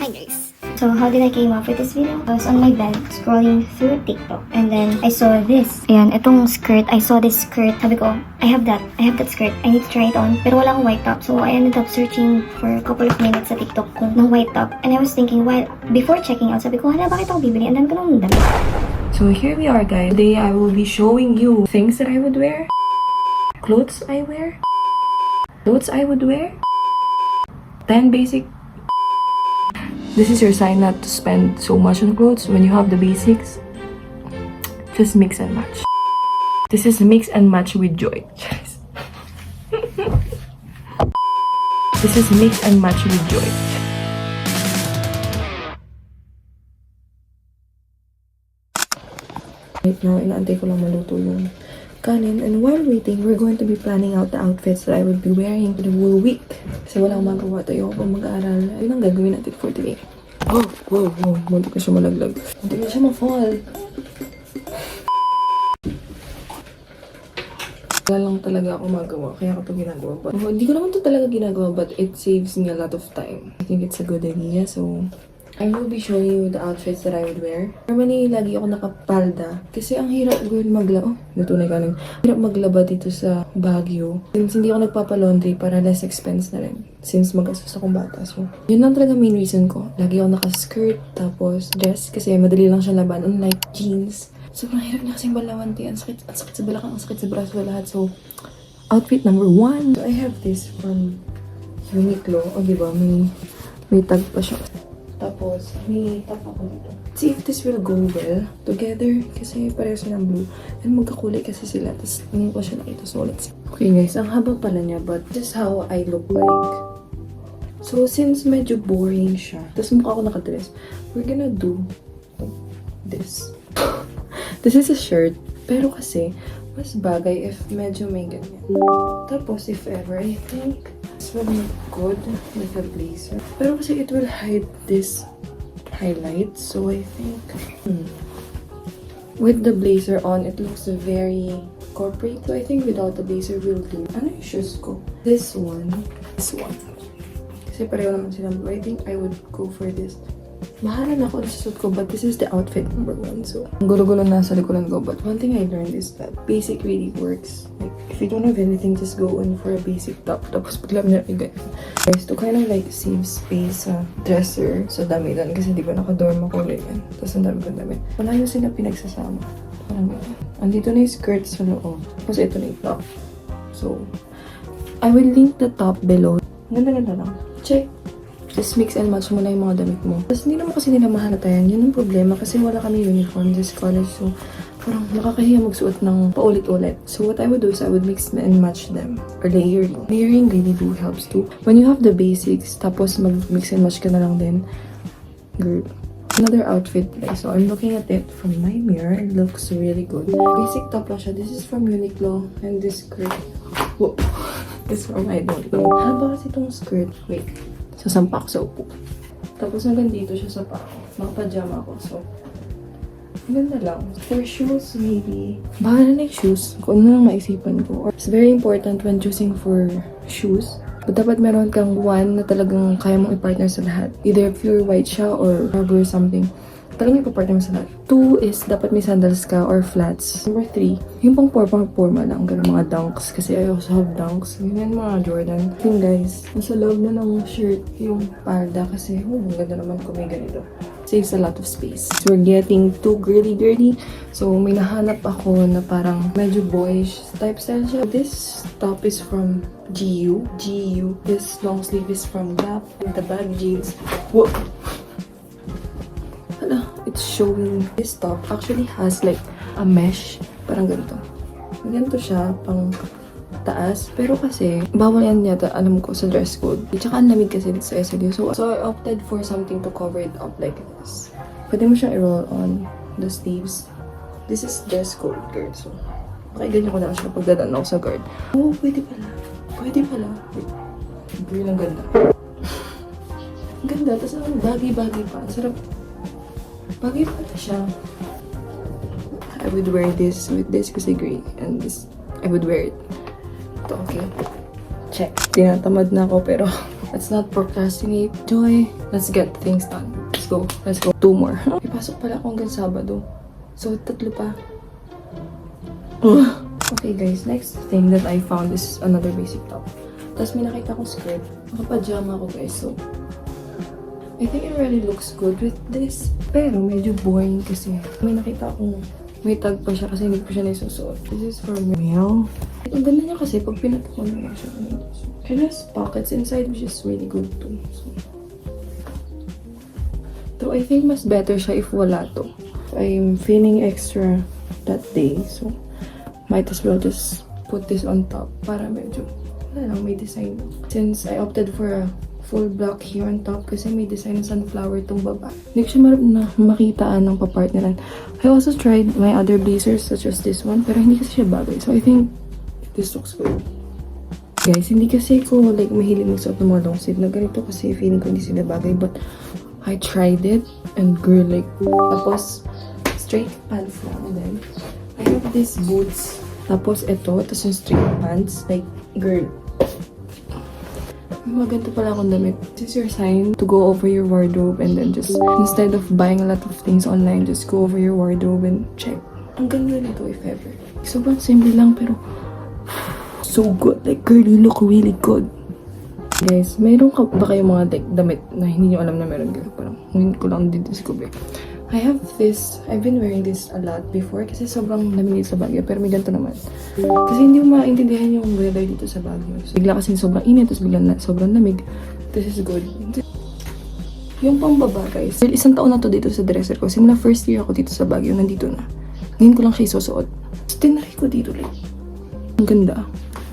Hi guys! So how did I came up with this video? I was on my bed scrolling through TikTok and then I saw this. Ayan, itong skirt. I saw this skirt. Sabi ko, I have that skirt. I need to try it on. Pero wala akong white top. So I ended up searching for a couple of minutes sa TikTok ko ng white top. And I was thinking, while before checking out, sabi ko, hala, bakit ako bibili? And then ko nang dami. So here we are, guys. Today I will be showing you things that I would wear, clothes I wear, clothes I would wear, 10 basic. This is your sign not to spend so much on clothes when you have the basics. Just mix and match. This is mix and match with joy. This is mix and match with joy. Right now, inaantay ko lang maluto yung kanin. And while waiting, we're going to be planning out the outfits that I would be wearing for the whole week. Kasi walang magawa tayo kung mag-aaral. Yun ang gagawin natin for today. Oh, whoa. Munti ko siya malaglag. Munti ko siya ma-fall. Wala lang talaga ako magawa. Kaya ko ito ginagawa. But, hindi ko naman ito talaga ginagawa, but it saves me a lot of time. I think it's a good idea. So, I will be showing you the outfits that I would wear. Normally, lagi ako nakapalda. Kasi ang hirap girl maglaba. Natunay ka nang hirap maglaba dito sa Baguio. Since hindi ako nagpapalaundry para less expense na rin. Since mag-asos akong bata. So, yun lang talaga main reason ko. Lagi ako naka-skirt, tapos dress. Kasi madali lang siya laban. Unlike jeans. So, ang hirap niya kasing balawanti. Ang sakit sa balakang, ang sakit sa braso, lahat. So, outfit number 1. So, I have this from Uniqlo. O, diba? May tag pa siya. Tapos, may top ako dito. See if this will go well together. Kasi pareho silang blue. And magkakulay kasi sila. Tapos, tingin ko siya na ito. So, let's see. Okay guys, ang haba pala niya. But this is how I look like. So, since medyo boring siya. Tapos mukha ako nakadress. We're gonna do this. This is a shirt. Pero kasi, mas bagay if medyo may ganyan. Tapos, if ever, I think this will look good like a blazer. Pero kasi it will hide this highlight. So I think with the blazer on, it looks very corporate. So I think without the blazer will do. Ano yung shoes ko? This one. Kasi pareho naman silang blue. I think I would go for this. Bahala na ako sa suit ko, but this is the outfit number 1. So, ang gulo-gulo na sa likuran ko. But one thing I learned is that basic really works. Like, if you don't have anything, just go in for a basic top. Tapos, paglam niya, i-get. Guys, to kind of like save space sa dresser, sa damitan. Kasi di ba nakadorm ako ganyan. Tapos, ang dami kong damit. Wala yung sila pinagsasama. Parang ganyan. Andito na yung skirt sa loob. Tapos, ito na yung top. So, I will link the top below. Ganda-ganda lang. Check. Just mix and match mo na yung mga damit mo. Tapos hindi naman kasi nila mahalatayan. Yun ang problema kasi wala kami uniform this college. So parang nakakahiya magsuot ng paulit-ulit. So what I would do is I would mix and match them. Or layering. Layering really do helps too. When you have the basics, tapos mag-mix and match ka na lang din. Girl. Another outfit guys. So I'm looking at it from my mirror. It looks really good. Basic top lang siya. This is from Uniqlo. And this skirt. Whoa. This from I don't know. Haba kasi itong skirt. Wait. Sasampa ako sa upo. Tapos hanggang dito siya sa pako. Nakapajama ako. So, ganda lang. For shoes, maybe. Bahala na yung shoes. Kung ano lang maisipan ko. It's very important when choosing for shoes. But dapat meron kang one na talagang kaya mong i-partner sa lahat. Either pure white siya or rubber or something. Talagang ipapartner mo sa lahat. 2 is dapat may sandals ka or flats. Number 3, yung pang forma lang. Ganun mga dunks. Kasi I also have dunks. Ganyan mga Jordan. Yun guys, nasa loob na ng shirt yung palda. Kasi, ang ganda naman kung may ganito. Saves a lot of space. So we're getting too girly. So may nahanap ako na parang medyo boyish type style siya. This top is from GU. This long sleeve is from Gap. And the bag jeans. Whoa! It's showing. This top actually has like a mesh. Parang ganito. Ganito siya, pang taas. Pero kasi, bawal yan yata, alam ko, sa dress code. At saka ang lamig kasi dito sa SLU. So I opted for something to cover it up like this. Pwede mo siyang i-roll on the sleeves. This is dress code, girl. So, ganyan ko na siya pagdadaan ako sa guard. Oh, pwede pala. Wait. Girl, ang ganda. Ang ganda. Tapos ang bagay-bagay pa. Ang sarap. Bagay pa na siya. I would wear this with this kasi gray. And this, I would wear it. Ito, okay. Check. Tinatamad na ako pero let's not procrastinate. Joy. let's get things done. Let's go. Let's go. 2 more. Ipasok pala ako hanggang Sabado. So, 3 pa. Okay guys, next thing that I found is another basic top. Tapos may nakita akong skirt. Nakapajama ako guys, so I think it really looks good with this. Pero medyo boring kasi may nakita akong may tag pa siya kasi hindi ko siya nasusuot. This is for male. Ang ganda niya kasi pag pinatakon mo siya. It has pockets inside which is really good too. So I think mas better siya if wala to. I'm feeling extra that day, so might as well just put this on top para medyo wala lang, may design. Since I opted for a full black here on top kasi may design ng sunflower tong baba. Hindi ko siya na makitaan ng papartneran. I also tried my other blazers such as this one pero hindi kasi siya bagay. So I think this looks good. Guys, hindi kasi ko like mahilig magsuot ng mga long sleeve na ganito kasi feeling ko hindi sila bagay, but I tried it and girl like tapos straight pants lang and then I have these boots tapos ito tapos yung straight pants like girl. Maganda pala akong damit. This is your sign to go over your wardrobe and then just, instead of buying a lot of things online, just go over your wardrobe and check. Ang ganda nito if ever. Sobrang simple lang pero so good. Like, girl, you look really good. Guys, mayroon ka ba kayong mga like, damit na hindi nyo alam na meron kayo? Parang hindi ko lang didiscover. I have this, I've been wearing this a lot before kasi sobrang lamig sa Baguio pero may ganito naman. Kasi hindi mo maintindihan yung weather dito sa Baguio. So, bigla kasi sobrang init, tapos bigla sobrang lamig. This is good. Yung pambaba guys, well, 1 taon na to dito sa dresser ko. Simula first year ako dito sa Baguio, nandito na. Ngayon ko lang siya isusuot. Tapos tinry ko dito like, ang ganda.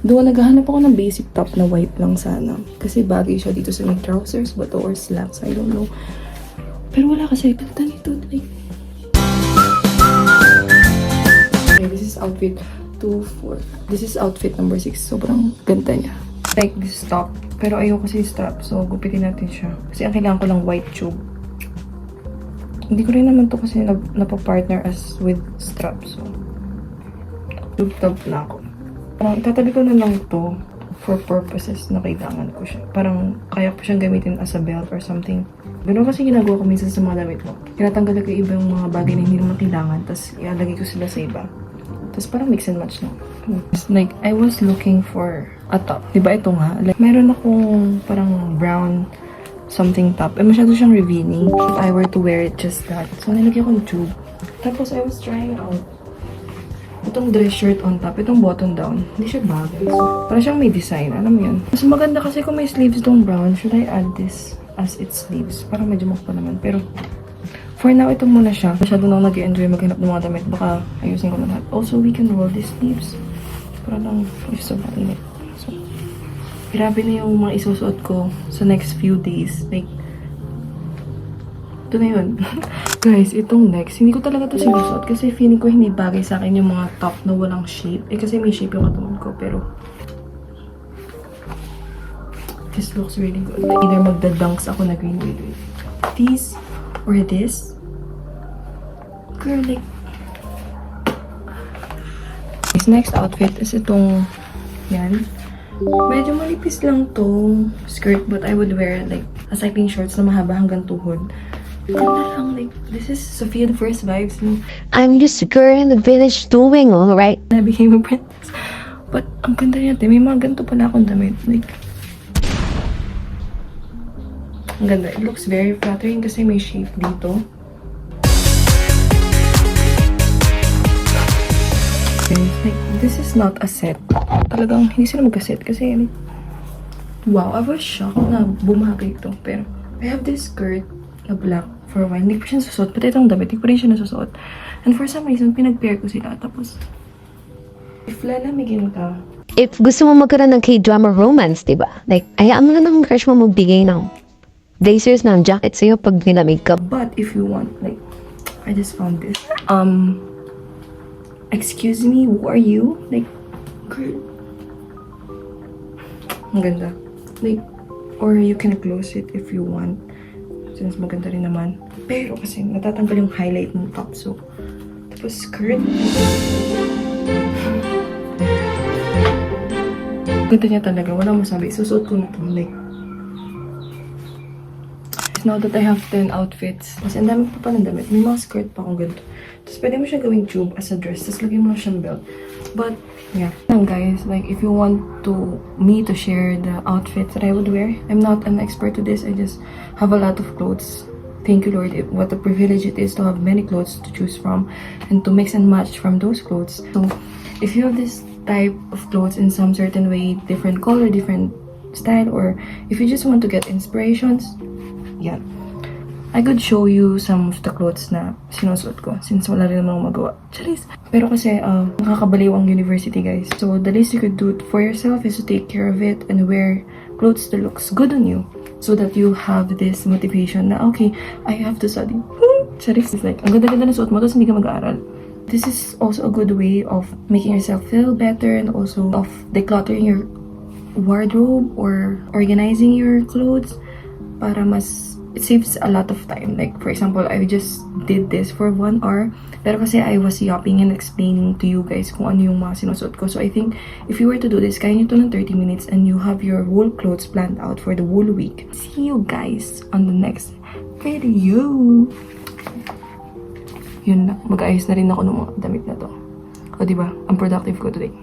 Doon naghahanap ako ng basic top na white lang sana. Kasi bagay siya dito sa may trousers, bato or slacks, I don't know. Pero wala kasi, ganda nito. Like, okay, this is outfit 2-4. This is outfit number 6. Sobrang ganda niya. Like this top. Pero ayoko kasi strap. So, gupitin natin siya. Kasi ang kailangan ko lang white tube. Hindi ko rin naman to kasi napapartner as with strap. So, tube top na ako. Parang itatabi ko na lang to for purposes na kailangan ko siya. Parang kaya ko siyang gamitin as a belt or something. Ganun kasi ginagawa ko minsan sa mga damit mo. Tinatanggal ko ibang mga bagay na hindi naman kailangan, tapos ialagay ko sila sa iba. Tapos parang mix and match na. It's like, I was looking for a top. Diba ito nga? Like, meron akong parang brown something top. Eh, masyado siyang revealing. If I were to wear it just that. So, nilagyan ko yung tube. Tapos, I was trying out itong dress shirt on top, itong button down. Hindi siya bagay. So, parang siyang may design. Alam mo yun? Mas maganda kasi kung may sleeves itong brown. Should I add this as its sleeves? Parang medyo mukha naman. Pero, for now, ito muna siya. Masyado na ako nag-enjoy maghanap ng mga damit. Baka ayusin ko na lahat. Also, we can roll these sleeves. Para lang, if sobrang init. So, grabe na yung mga isusuot ko sa next few days. Like, ito na yun. Guys, itong next, hindi ko talaga ito sinusuot. Kasi feeling ko hindi bagay sa akin yung mga top na walang shape. Eh, kasi may shape yung katawan ko. Pero, this looks really good. Like, either magda-dunks ako na green with it. These or this. Girl, like... This next outfit is itong... Yan. Medyo malipis lang tong skirt, but I would wear like a cycling shorts na mahaba hanggang tuhod. Ganda lang, like, this is Sophia the First vibes. I'm just a girl in the village doing all right. I became a princess. But, ang ganda niya, may mga ganito pala akong damit. Like, ang ganda. It looks very flattering kasi may shape dito. Like, this is not a set. Talagang, hindi sila magka-set kasi, like, wow, I was shocked na bumagay ito. Pero, I have this skirt na black for a while. Hindi ko siya nasusuot. Pati itong damit, hindi ko rin siya nasusuot. And for some reason, pinag-pair ko sila. Tapos, if lalamigin ka, If gusto mo magkaroon ng K-drama romance, diba? Like, hayaan mo na ng crush mo magbigay ng blazers ng jacket sa'yo pag nilamig ka. but if you want, like, I just found this. Excuse me, who are you? Like, girl. Ang ganda. Like, or you can close it if you want. Since maganda rin naman. Pero kasi natatanggal yung highlight ng top. So, tapos skirt. Ganda niya talaga. Wala masabi. Susuot ko na to. Like, now that I have 10 outfits. Kasi ang dami pa ng damit. May mga skirt pa akong ganito. Tapos pwede mo siya gawing tube as a dress. Tapos lagyan mo na siyang belt. But, yeah. And guys, like, if you want me to share the outfits that I would wear, I'm not an expert to this. I just have a lot of clothes. Thank you, Lord. What a privilege it is to have many clothes to choose from and to mix and match from those clothes. So, if you have this type of clothes in some certain way, different color, different style, or if you just want to get inspirations, yeah, I could show you some of the clothes na sinusuot ko since wala rin naman akong magawa. Charis! Pero kasi nakakabaliw ang university, guys. So the least you could do for yourself is to take care of it and wear clothes that looks good on you so that you have this motivation na, okay, I have to study. Charis! It's like, ang ganda-ganda na suot mo tapos hindi ka mag-aaral. This is also a good way of making yourself feel better and also of decluttering your wardrobe or organizing your clothes para it saves a lot of time. Like, for example, I just did this for 1 hour pero kasi I was yapping and explaining to you guys kung ano yung mga sinusuot ko. So I think if you were to do this, kaya nyo to ng 30 minutes and you have your whole clothes planned out for the whole week. See you guys on the next video. Yun na, mag-ayos na rin ako ng mga damit na to. O diba, ang productive ko today.